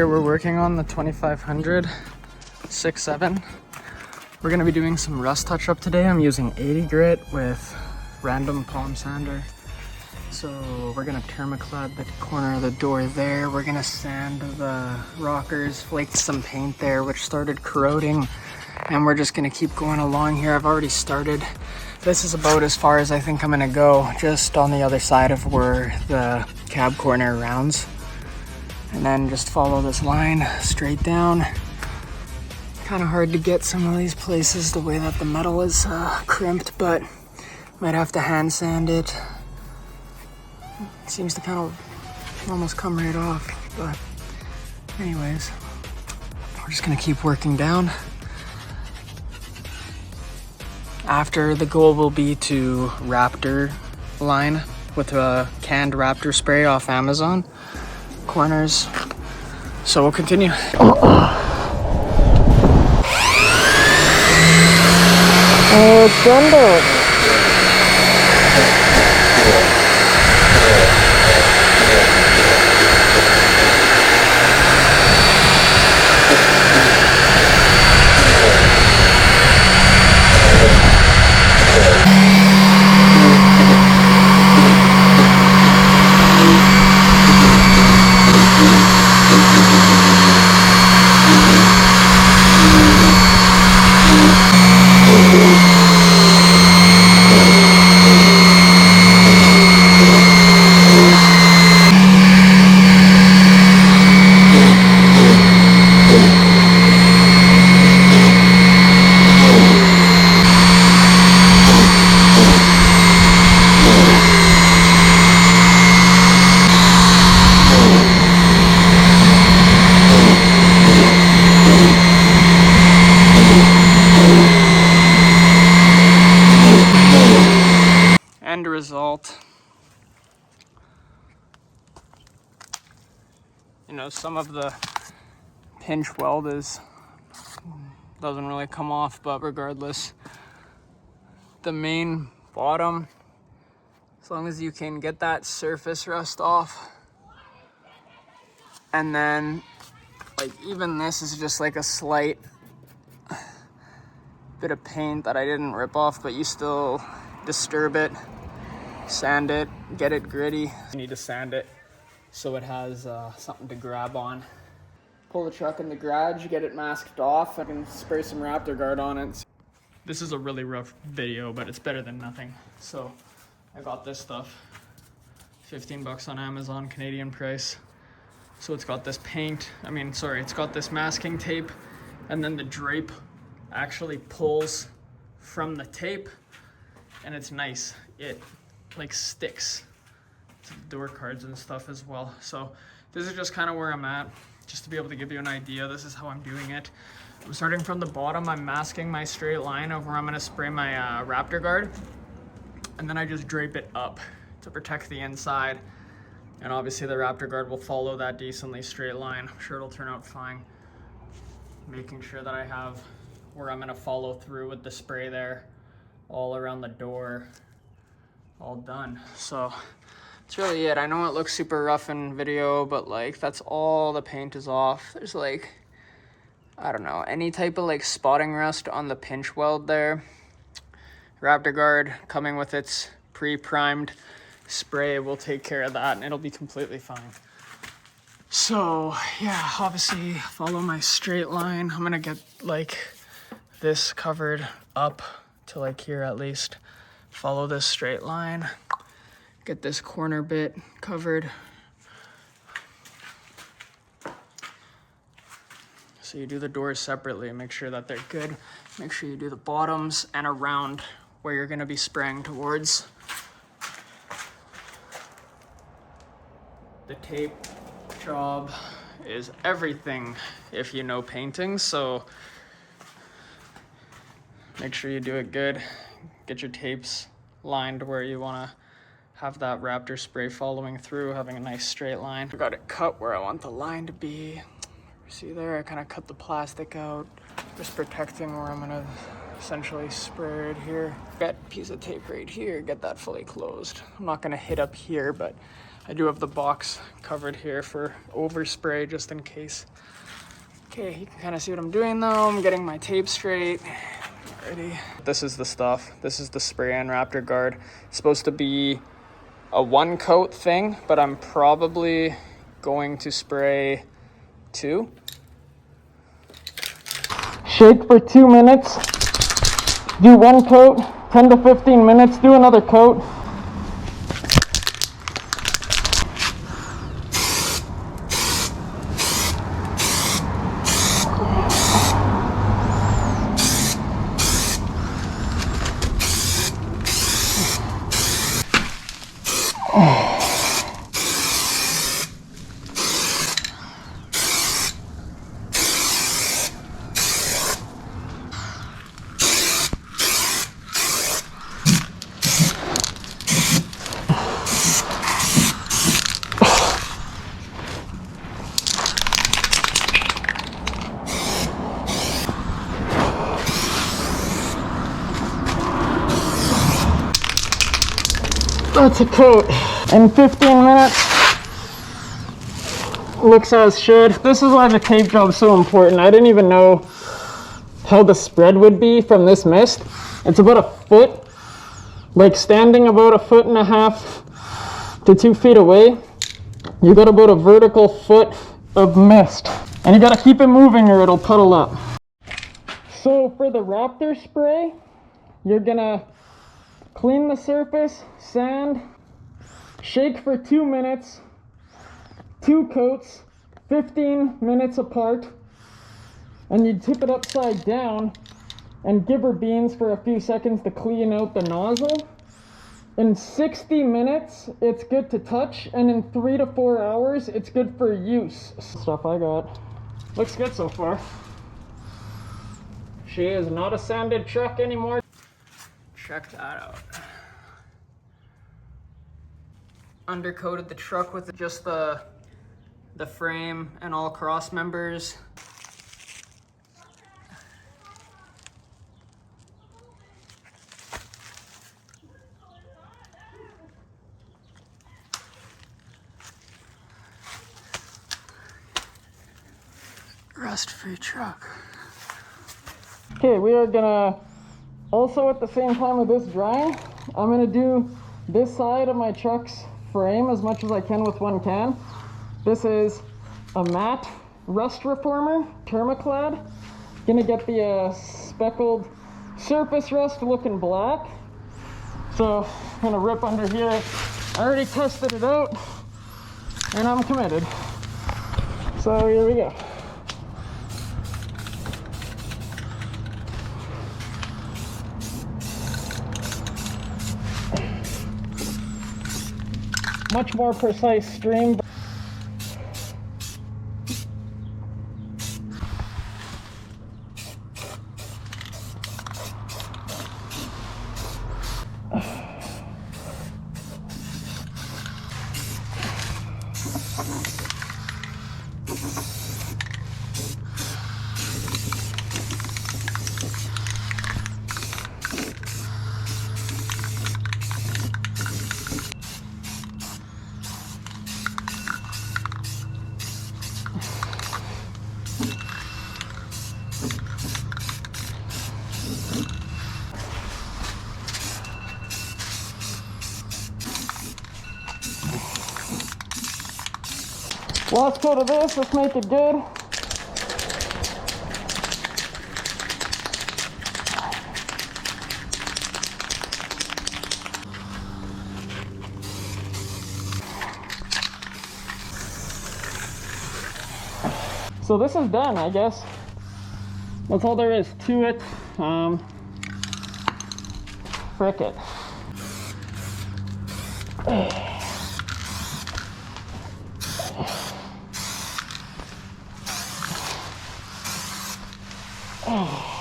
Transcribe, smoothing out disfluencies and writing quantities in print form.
Here we're working on the 2500 6.7. We're gonna be doing some rust touch up today. I'm using 80 grit with random palm sander. So we're gonna thermoclad the corner of the door there. We're gonna sand the rockers, flake some paint there, which started corroding. And we're just gonna keep going along here. I've already started. This is about as far as I think I'm gonna go, just on the other side of where the cab corner rounds. And then just follow this line straight down. Kind of hard to get some of these places the way that the metal is crimped, but might have to hand sand it. Seems to kind of almost come right off, but anyways, we're just gonna keep working down. After, the goal will be to Raptor line with a canned Raptor spray off Amazon corners. So we'll continue. Oh, Jumbo. End result. You know, some of the pinch weld doesn't really come off, but regardless, the main bottom, as long as you can get that surface rust off, and then like even this is just like a slight bit of paint that I didn't rip off, but you still disturb it, sand it, get it gritty. You need to sand it so it has something to grab on. Pull the truck in the garage, get it masked off. I can spray some Raptor guard on it. This is a really rough video, but it's better than nothing. So I got this stuff, 15 bucks on Amazon, Canadian price. So it's got this it's got this masking tape, and then the drape actually pulls from the tape, and it's nice. It like sticks to the door cards and stuff as well. So this is just kind of where I'm at, just to be able to give you an idea. This is how I'm doing it. I'm starting from the bottom. I'm masking my straight line of where I'm gonna spray my Raptor guard, and then I just drape it up to protect the inside. And obviously the Raptor guard will follow that decently straight line. I'm sure it'll turn out fine. Making sure that I have where I'm gonna follow through with the spray there, all around the door, all done. So that's really it. I know it looks super rough in video, but like that's all the paint is off. There's like, I don't know, any type of like spotting rust on the pinch weld there. Raptor guard coming with its pre-primed spray will take care of that, and it'll be completely fine. So yeah, obviously follow my straight line. I'm gonna get like this covered up to like here at least. Follow this straight line, get this corner bit covered. So you do the doors separately, make sure that they're good. Make sure you do the bottoms and around where you're gonna be spraying towards. The tape job is everything if you know painting, so make sure you do it good. Get your tapes lined where you want to have that Raptor spray following through, having a nice straight line. I got it cut where I want the line to be. See there, I kind of cut the plastic out, just protecting where I'm gonna essentially spray it here. Get a piece of tape right here, get that fully closed. I'm not gonna hit up here, but I do have the box covered here for overspray just in case. Okay, you can kind of see what I'm doing though. I'm getting my tape straight. Ready. This is the stuff. This is the spray on Raptor guard. It's supposed to be a 1 coat thing, but I'm probably going to spray 2. Shake for 2 minutes. Do 1 coat, 10 to 15 minutes, do another coat. That's a coat. In 15 minutes, looks as should. This is why the tape job's so important. I didn't even know how the spread would be from this mist. It's about a foot, like standing about 1.5 to 2 feet away. You got about a vertical foot of mist. And you gotta keep it moving or it'll puddle up. So for the Raptor spray, you're gonna clean the surface, sand, shake for 2 minutes, 2 coats, 15 minutes apart, and you tip it upside down and gibber beans for a few seconds to clean out the nozzle. In 60 minutes, it's good to touch, and in 3 to 4 hours, it's good for use. Stuff I got. Looks good so far. She is not a sanded truck anymore. Check that out. Undercoated the truck with just the frame and all cross members. Rust-free truck. Okay, we are gonna also at the same time with this drying, I'm gonna do this side of my truck's frame as much as I can with one can. This is a matte rust reformer, Thermoclad. Gonna get the speckled surface rust looking black. So I'm gonna rip under here. I already tested it out and I'm committed. So here we go. Much more precise stream. Last coat of this, let's make it good. So this is done, I guess. That's all there is to it. Frick it. Oh.